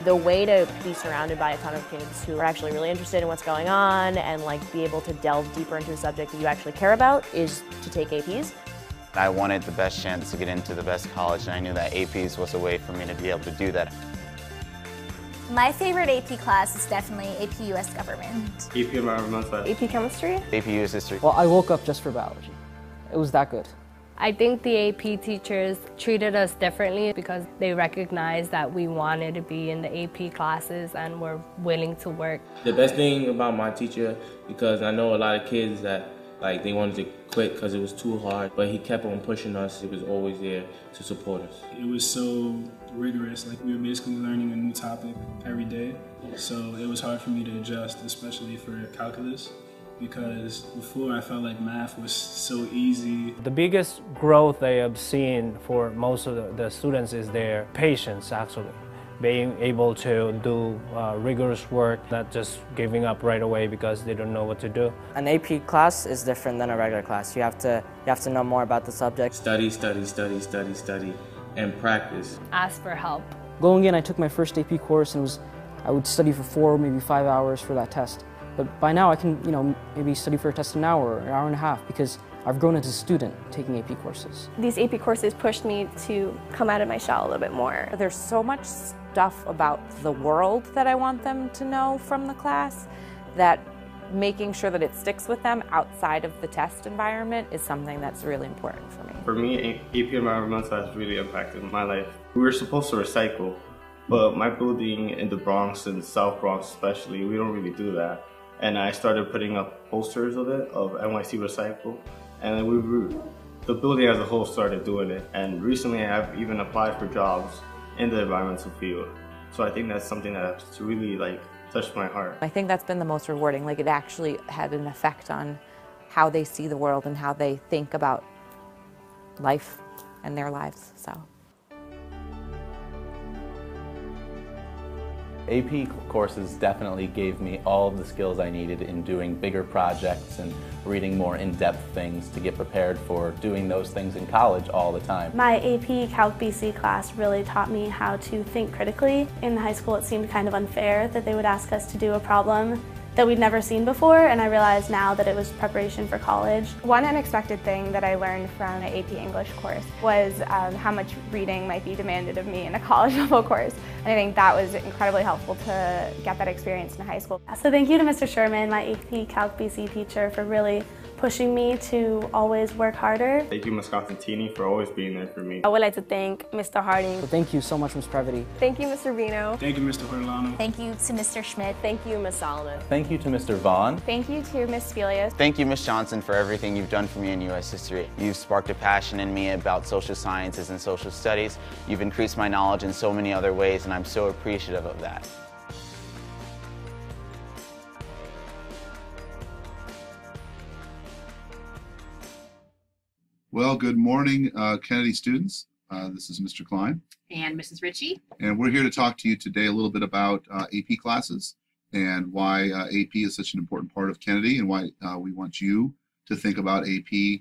The way to be surrounded by a ton of kids who are actually really interested in what's going on and like be able to delve deeper into a subject that you actually care about is to take APs. I wanted the best chance to get into the best college, and I knew that APs was a way for me to be able to do that. My favorite AP class is definitely AP US Government. AP Environmental Science. AP Chemistry. AP US History. Well, I woke up just for biology. It was that good. I think the AP teachers treated us differently because they recognized that we wanted to be in the AP classes and were willing to work. The best thing about my teacher, because I know a lot of kids that they wanted to quit because it was too hard, but he kept on pushing us. He was always there to support us. It was so rigorous, like we were basically learning a new topic every day. So it was hard for me to adjust, especially for calculus, because before I felt like math was so easy. The biggest growth I have seen for most of the students is their patience, actually. Being able to do rigorous work, not just giving up right away because they don't know what to do. An AP class is different than a regular class. You have to know more about the subject. Study, and practice. Ask for help. Going in, I took my first AP course and I would study for 4, maybe 5 hours for that test. But by now I can, maybe study for a test an hour or an hour and a half because I've grown as a student taking AP courses. These AP courses pushed me to come out of my shell a little bit more. There's so much stuff about the world that I want them to know from the class that making sure that it sticks with them outside of the test environment is something that's really important for me. For me, AP Environmental Science really impacted my life. We were supposed to recycle, but my building in the Bronx and South Bronx especially, we don't really do that. And I started putting up posters of NYC Recycle, and the building as a whole started doing it. And recently I've even applied for jobs in the environmental field. So I think that's something that's really touched my heart. I think that's been the most rewarding. It actually had an effect on how they see the world and how they think about life and their lives. So. AP courses definitely gave me all of the skills I needed in doing bigger projects and reading more in-depth things to get prepared for doing those things in college all the time. My AP Calc BC class really taught me how to think critically. In high school it seemed kind of unfair that they would ask us to do a problem that we'd never seen before, and I realize now that it was preparation for college. One unexpected thing that I learned from the AP English course was how much reading might be demanded of me in a college level course. And I think that was incredibly helpful to get that experience in high school. So thank you to Mr. Sherman, my AP Calc BC teacher, for really pushing me to always work harder. Thank you, Ms. Constantini, for always being there for me. I would like to thank Mr. Harding. So thank you so much, Ms. Previty. Thank you, Mr. Vino. Thank you, Mr. Hortolano. Thank you to Mr. Schmidt. Thank you, Ms. Solomon. Thank you to Mr. Vaughn. Thank you to Ms. Felius. Thank you, Ms. Johnson, for everything you've done for me in U.S. history. You've sparked a passion in me about social sciences and social studies. You've increased my knowledge in so many other ways, and I'm so appreciative of that. Well, good morning, Kennedy students. This is Mr. Klein. And Mrs. Ritchie. And we're here to talk to you today a little bit about AP classes and why AP is such an important part of Kennedy and why we want you to think about AP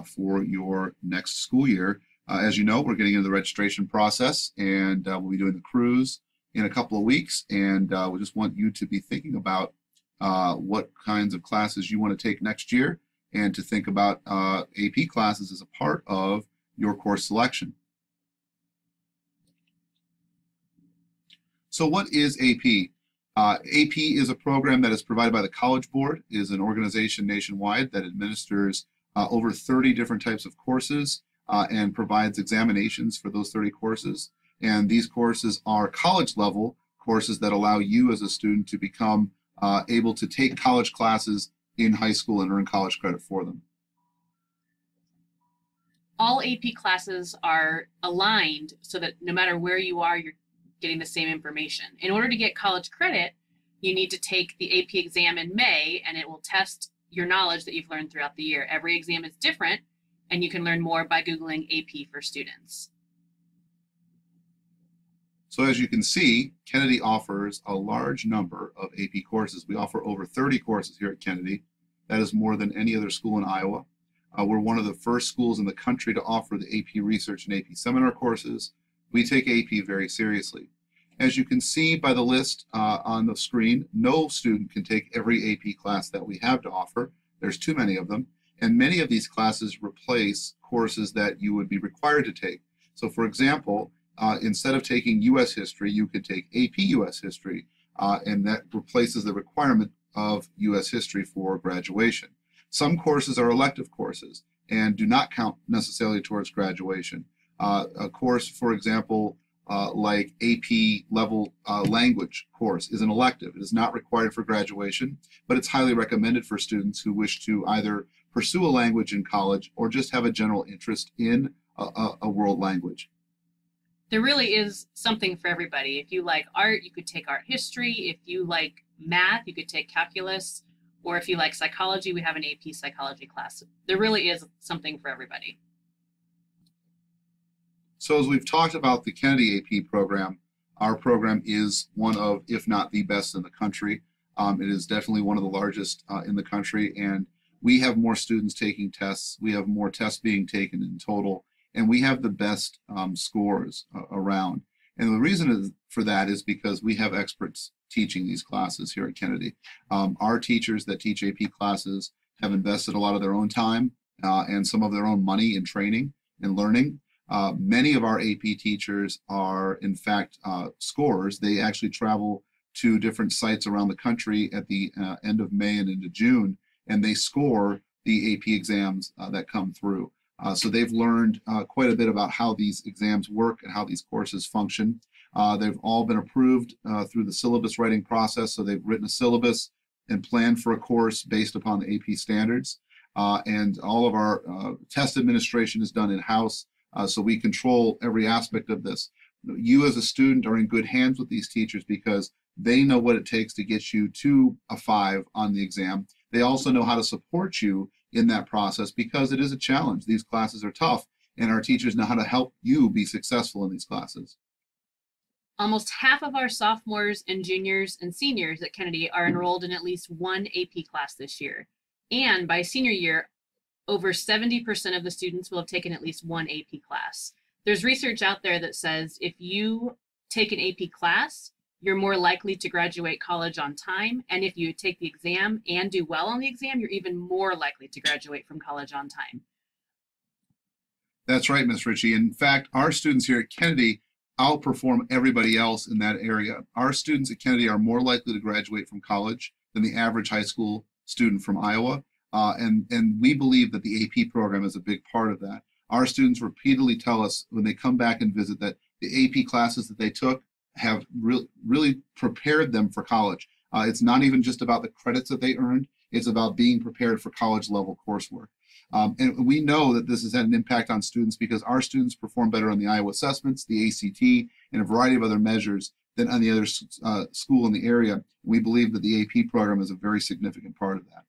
for your next school year. As you know, we're getting into the registration process, and we'll be doing the cruise in a couple of weeks, and we just want you to be thinking about what kinds of classes you want to take next year, and to think about AP classes as a part of your course selection. So what is AP? AP is a program that is provided by the College Board. It is an organization nationwide that administers over 30 different types of courses and provides examinations for those 30 courses. And these courses are college level courses that allow you as a student to become able to take college classes in high school and earn college credit for them. All AP classes are aligned so that no matter where you are, you're getting the same information. In order to get college credit, you need to take the AP exam in May, and it will test your knowledge that you've learned throughout the year. Every exam is different, and you can learn more by Googling AP for students. So as you can see, Kennedy offers a large number of AP courses. We offer over 30 courses here at Kennedy. That is more than any other school in Iowa. We're one of the first schools in the country to offer the AP Research and AP Seminar courses. We take AP very seriously. As you can see by the list on the screen, no student can take every AP class that we have to offer. There's too many of them. And many of these classes replace courses that you would be required to take. So for example, instead of taking U.S. history, you could take AP U.S. history, and that replaces the requirement of U.S. history for graduation. Some courses are elective courses and do not count necessarily towards graduation. A course, for example, like AP level language course is an elective. It is not required for graduation, but it's highly recommended for students who wish to either pursue a language in college or just have a general interest in a world language. There really is something for everybody. If you like art, you could take art history. If you like math, you could take calculus. Or if you like psychology, we have an AP psychology class. There really is something for everybody. So as we've talked about the Kennedy AP program, our program is one of, if not the best in the country. It is definitely one of the largest in the country, and we have more students taking tests. We have more tests being taken in total, and we have the best scores around. And the reason for that is because we have experts teaching these classes here at Kennedy. Our teachers that teach AP classes have invested a lot of their own time and some of their own money in training and learning. Many of our AP teachers are, in fact, scorers. They actually travel to different sites around the country at the end of May and into June, and they score the AP exams that come through. So they've learned quite a bit about how these exams work and how these courses function. They've all been approved through the syllabus writing process, so they've written a syllabus and planned for a course based upon the AP standards. And all of our test administration is done in-house. So we control every aspect of this. You as a student are in good hands with these teachers because they know what it takes to get you to a 5 on the exam. They also know how to support you in that process because it is a challenge. These classes are tough, and our teachers know how to help you be successful in these classes. Almost half of our sophomores and juniors and seniors at Kennedy are enrolled in at least one AP class this year. And by senior year, over 70% of the students will have taken at least one AP class. There's research out there that says if you take an AP class, you're more likely to graduate college on time. And if you take the exam and do well on the exam, you're even more likely to graduate from college on time. That's right, Ms. Ritchie. In fact, our students here at Kennedy outperform everybody else in that area. Our students at Kennedy are more likely to graduate from college than the average high school student from Iowa. And we believe that the AP program is a big part of that. Our students repeatedly tell us when they come back and visit that the AP classes that they took have really prepared them for college. It's not even just about the credits that they earned, it's about being prepared for college level coursework. And we know that this has had an impact on students because our students perform better on the Iowa assessments, the ACT, and a variety of other measures than any other school in the area. We believe that the AP program is a very significant part of that.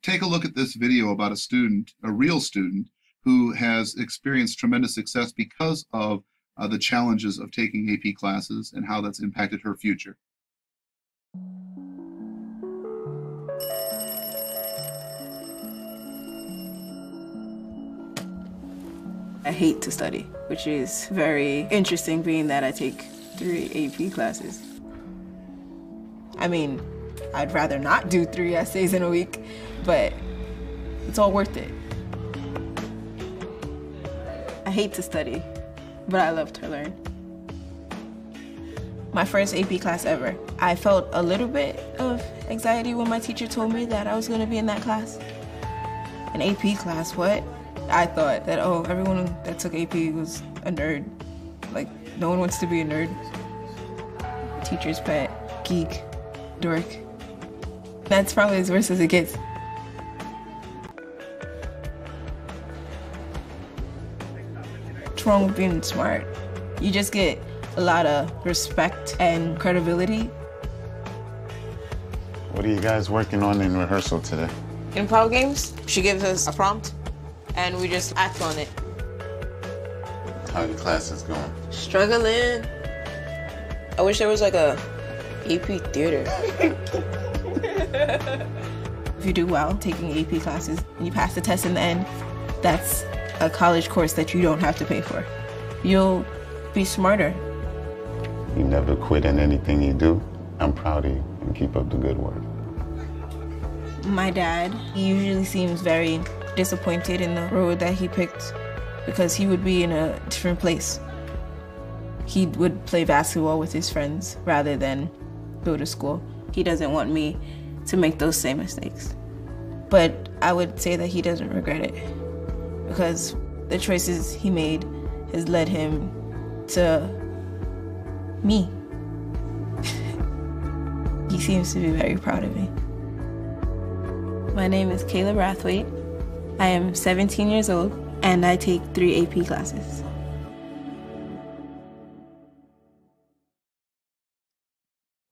Take a look at this video about a student, a real student, who has experienced tremendous success because of the challenges of taking AP classes and how that's impacted her future. I hate to study, which is very interesting being that I take 3 AP classes. I mean, I'd rather not do 3 essays in a week, but it's all worth it. I hate to study, but I love to learn. My first AP class ever. I felt a little bit of anxiety when my teacher told me that I was going to be in that class. An AP class, what? I thought that, oh, everyone that took AP was a nerd. Like, no one wants to be a nerd. Teacher's pet, geek, dork. That's probably as worse as it gets. What's wrong with being smart? You just get a lot of respect and credibility. What are you guys working on in rehearsal today? Improv games, she gives us a prompt and we just act on it. How are the classes going? Struggling. I wish there was like a AP theater. If you do well taking AP classes and you pass the test in the end, that's a college course that you don't have to pay for. You'll be smarter. You never quit in anything you do. I'm proud of you, and keep up the good work. My dad, he usually seems very disappointed in the road that he picked because he would be in a different place. He would play basketball with his friends rather than go to school. He doesn't want me to make those same mistakes. But I would say that he doesn't regret it because the choices he made has led him to me. He seems to be very proud of me. My name is Kayla Brathwaite. I am 17 years old and I take 3 AP classes.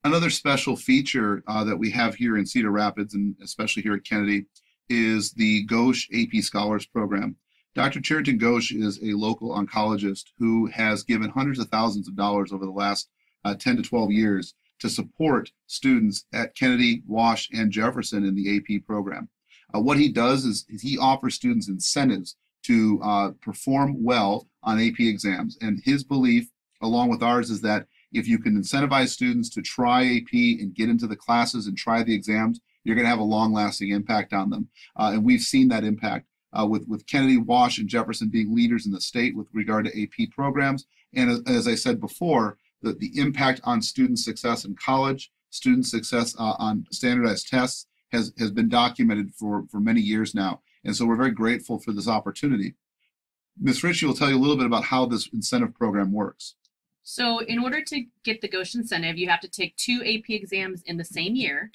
Another special feature that we have here in Cedar Rapids, and especially here at Kennedy, is the Gauche AP Scholars Program. Dr. Charrington Gauche is a local oncologist who has given hundreds of thousands of dollars over the last 10 to 12 years to support students at Kennedy, Wash, and Jefferson in the AP program. What he does is he offers students incentives to perform well on AP exams. And his belief, along with ours, is that if you can incentivize students to try AP and get into the classes and try the exams, you're going to have a long-lasting impact on them. And we've seen that impact with Kennedy, Wash, and Jefferson being leaders in the state with regard to AP programs. And as I said before, the impact on student success in college, student success on standardized tests has been documented for many years now. And so we're very grateful for this opportunity. Ms. Ritchie will tell you a little bit about how this incentive program works. So in order to get the Gauche incentive, you have to take 2 AP exams in the same year.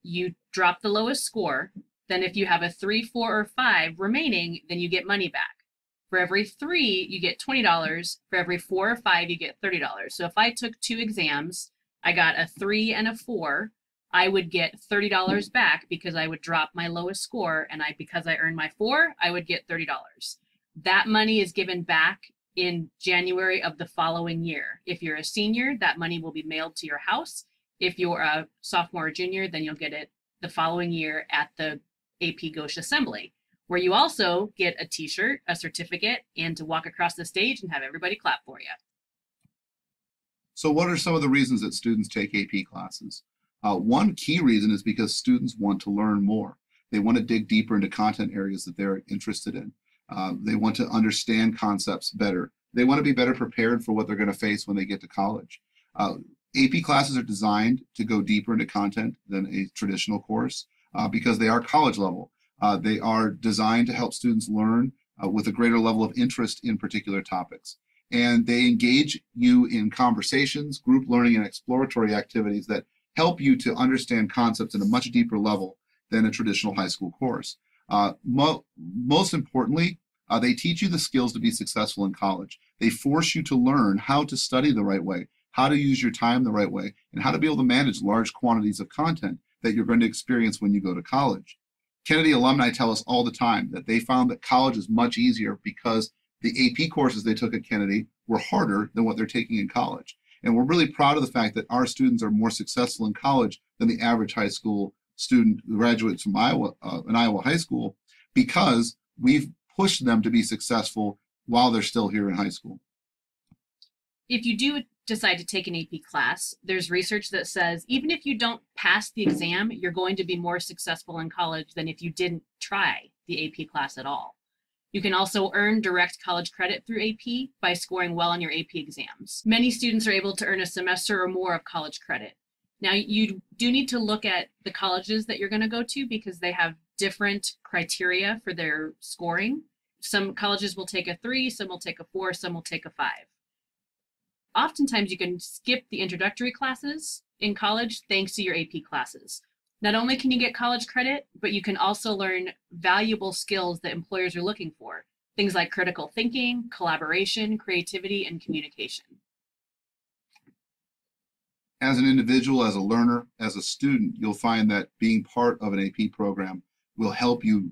You drop the lowest score. Then if you have a 3, 4, or 5 remaining, then you get money back. For every 3, you get $20. For every 4 or 5, you get $30. So if I took 2 exams, I got a 3 and a 4, I would get $30 back because I would drop my lowest score, and because I earned my 4, I would get $30. That money is given back in January of the following year. If you're a senior, that money will be mailed to your house. If you're a sophomore or junior, then you'll get it the following year at the AP Gauche Assembly, where you also get a t-shirt, a certificate, and to walk across the stage and have everybody clap for you. So what are some of the reasons that students take AP classes? One key reason is because students want to learn more. They want to dig deeper into content areas that they're interested in. They want to understand concepts better. They want to be better prepared for what they're going to face when they get to college. AP classes are designed to go deeper into content than a traditional course because they are college level. They are designed to help students learn with a greater level of interest in particular topics. And they engage you in conversations, group learning, and exploratory activities that help you to understand concepts at a much deeper level than a traditional high school course. Most importantly, they teach you the skills to be successful in college. They force you to learn how to study the right way, how to use your time the right way, and how to be able to manage large quantities of content that you're going to experience when you go to college. Kennedy alumni tell us all the time that they found that college is much easier because the AP courses they took at Kennedy were harder than what they're taking in college. And we're really proud of the fact that our students are more successful in college than the average high school student who graduates from Iowa, an Iowa high school, because we've pushed them to be successful while they're still here in high school. If you do decide to take an AP class, there's research that says even if you don't pass the exam, you're going to be more successful in college than if you didn't try the AP class at all. You can also earn direct college credit through AP by scoring well on your AP exams. Many students are able to earn a semester or more of college credit. Now, you do need to look at the colleges that you're going to go to because they have different criteria for their scoring. Some colleges will take a 3, some will take a 4, some will take a 5. Oftentimes, you can skip the introductory classes in college thanks to your AP classes. Not only can you get college credit, but you can also learn valuable skills that employers are looking for. Things like critical thinking, collaboration, creativity, and communication. As an individual, as a learner, as a student, you'll find that being part of an AP program will help you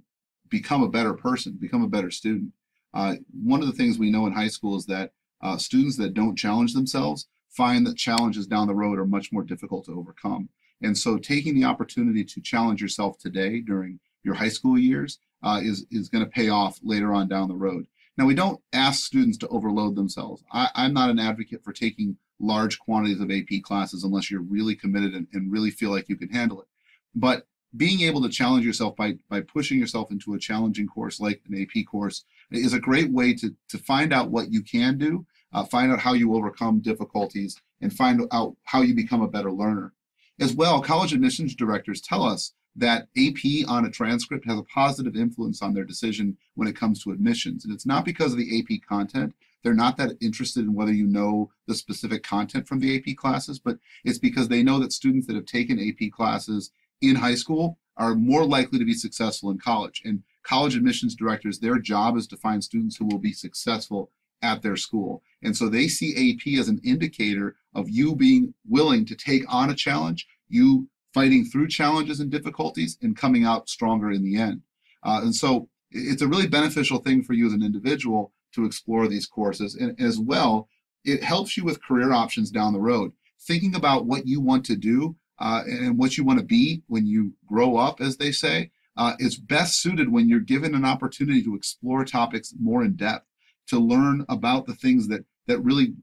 become a better person, become a better student. One of the things we know in high school is that students that don't challenge themselves find that challenges down the road are much more difficult to overcome. And so taking the opportunity to challenge yourself today during your high school years is going to pay off later on down the road. Now, we don't ask students to overload themselves. I'm not an advocate for taking large quantities of AP classes unless you're really committed and really feel like you can handle it. But being able to challenge yourself by pushing yourself into a challenging course like an AP course is a great way to find out what you can do, find out how you overcome difficulties, and find out how you become a better learner. As well, college admissions directors tell us that AP on a transcript has a positive influence on their decision when it comes to admissions. And it's not because of the AP content. They're not that interested in whether you know the specific content from the AP classes, but it's because they know that students that have taken AP classes in high school are more likely to be successful in college. And college admissions directors, their job is to find students who will be successful at their school. And so they see AP as an indicator of you being willing to take on a challenge, you fighting through challenges and difficulties, and coming out stronger in the end. And so it's a really beneficial thing for you as an individual to explore these courses. And as well, it helps you with career options down the road. Thinking about what you want to do and what you want to be when you grow up, as they say, is best suited when you're given an opportunity to explore topics more in depth, to learn about the things that really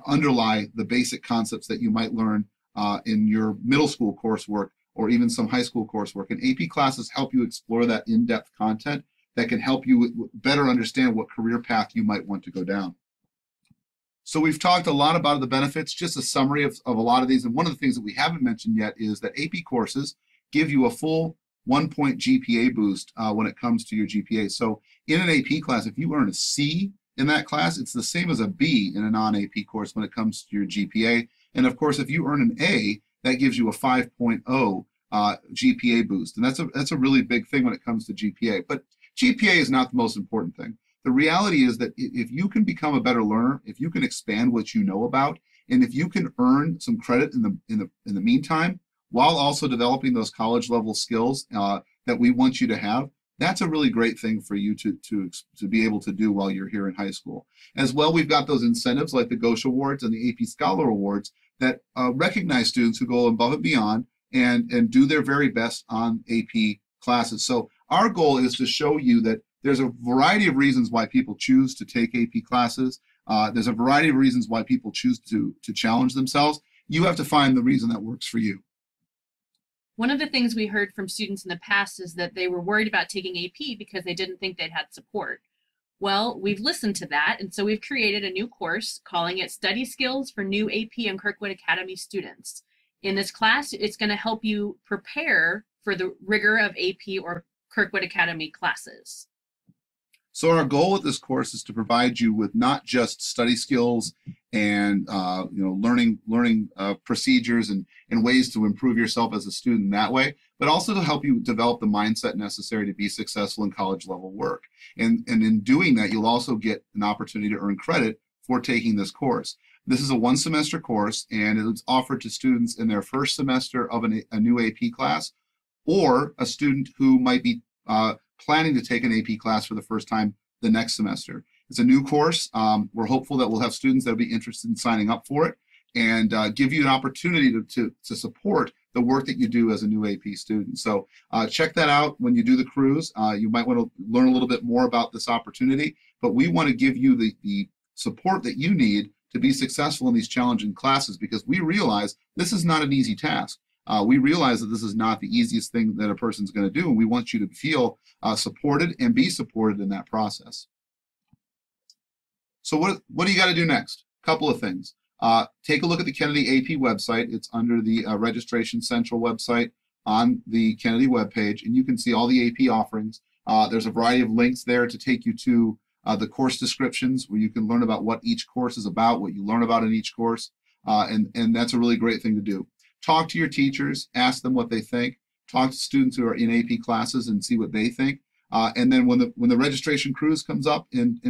underlie the basic concepts that you might learn in your middle school coursework or even some high school coursework. And AP classes help you explore that in-depth content that can help you better understand what career path you might want to go down. So we've talked a lot about the benefits, just a summary of a lot of these. And one of the things that we haven't mentioned yet is that AP courses give you a full 1-point GPA boost when it comes to your GPA. So in an AP class, if you earn a C in that class, it's the same as a B in a non-AP course when it comes to your GPA. And of course, if you earn an A, that gives you a 5.0 GPA boost. And that's a really big thing when it comes to GPA. But GPA is not the most important thing. The reality is that if you can become a better learner, if you can expand what you know about, and if you can earn some credit in the meantime, while also developing those college level skills that we want you to have, that's a really great thing for you to be able to do while you're here in high school. As well, we've got those incentives like the Gauche Awards and the AP Scholar Awards that recognize students who go above and beyond and do their very best on AP classes. So our goal is to show you that there's a variety of reasons why people choose to take AP classes. There's a variety of reasons why people choose to challenge themselves. You have to find the reason that works for you. One of the things we heard from students in the past is that they were worried about taking AP because they didn't think they'd had support. Well, we've listened to that, and so we've created a new course calling it Study Skills for New AP and Kirkwood Academy Students. In this class, it's going to help you prepare for the rigor of AP or Kirkwood Academy classes. So our goal with this course is to provide you with not just study skills and learning procedures and ways to improve yourself as a student that way, but also to help you develop the mindset necessary to be successful in college level work. And in doing that, you'll also get an opportunity to earn credit for taking this course. This is a 1-semester course, and it's offered to students in their first semester of a new AP class, or a student who might be planning to take an AP class for the first time the next semester. It's a new course. We're hopeful that we'll have students that will be interested in signing up for it and give you an opportunity to support the work that you do as a new AP student. So check that out when you do the cruise. You might want to learn a little bit more about this opportunity, but we want to give you the support that you need to be successful in these challenging classes, because we realize this is not an easy task. We realize that this is not the easiest thing that a person's going to do, and we want you to feel supported and be supported in that process. So what do you got to do next? A couple of things. Take a look at the Kennedy AP website. It's under the Registration Central website on the Kennedy webpage, and you can see all the AP offerings. There's a variety of links there to take you to the course descriptions, where you can learn about what each course is about, what you learn about in each course, and that's a really great thing to do. Talk to your teachers, ask them what they think. Talk to students who are in AP classes and see what they think. And then when the registration cruise comes up and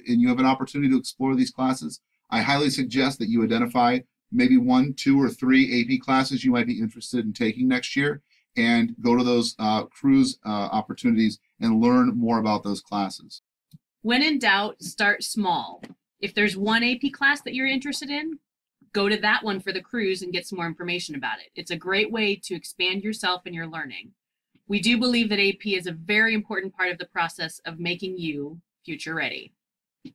you have an opportunity to explore these classes, I highly suggest that you identify maybe 1, 2, or 3 AP classes you might be interested in taking next year, and go to those cruise opportunities and learn more about those classes. When in doubt, start small. If there's one AP class that you're interested in, go to that one for the cruise and get some more information about it. It's a great way to expand yourself and your learning. We do believe that AP is a very important part of the process of making you future ready.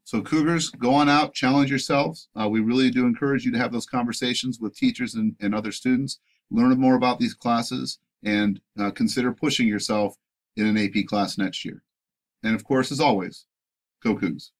So Cougars, go on out, challenge yourselves. We really do encourage you to have those conversations with teachers and other students, learn more about these classes, and consider pushing yourself in an AP class next year. And of course, as always, go Cougs.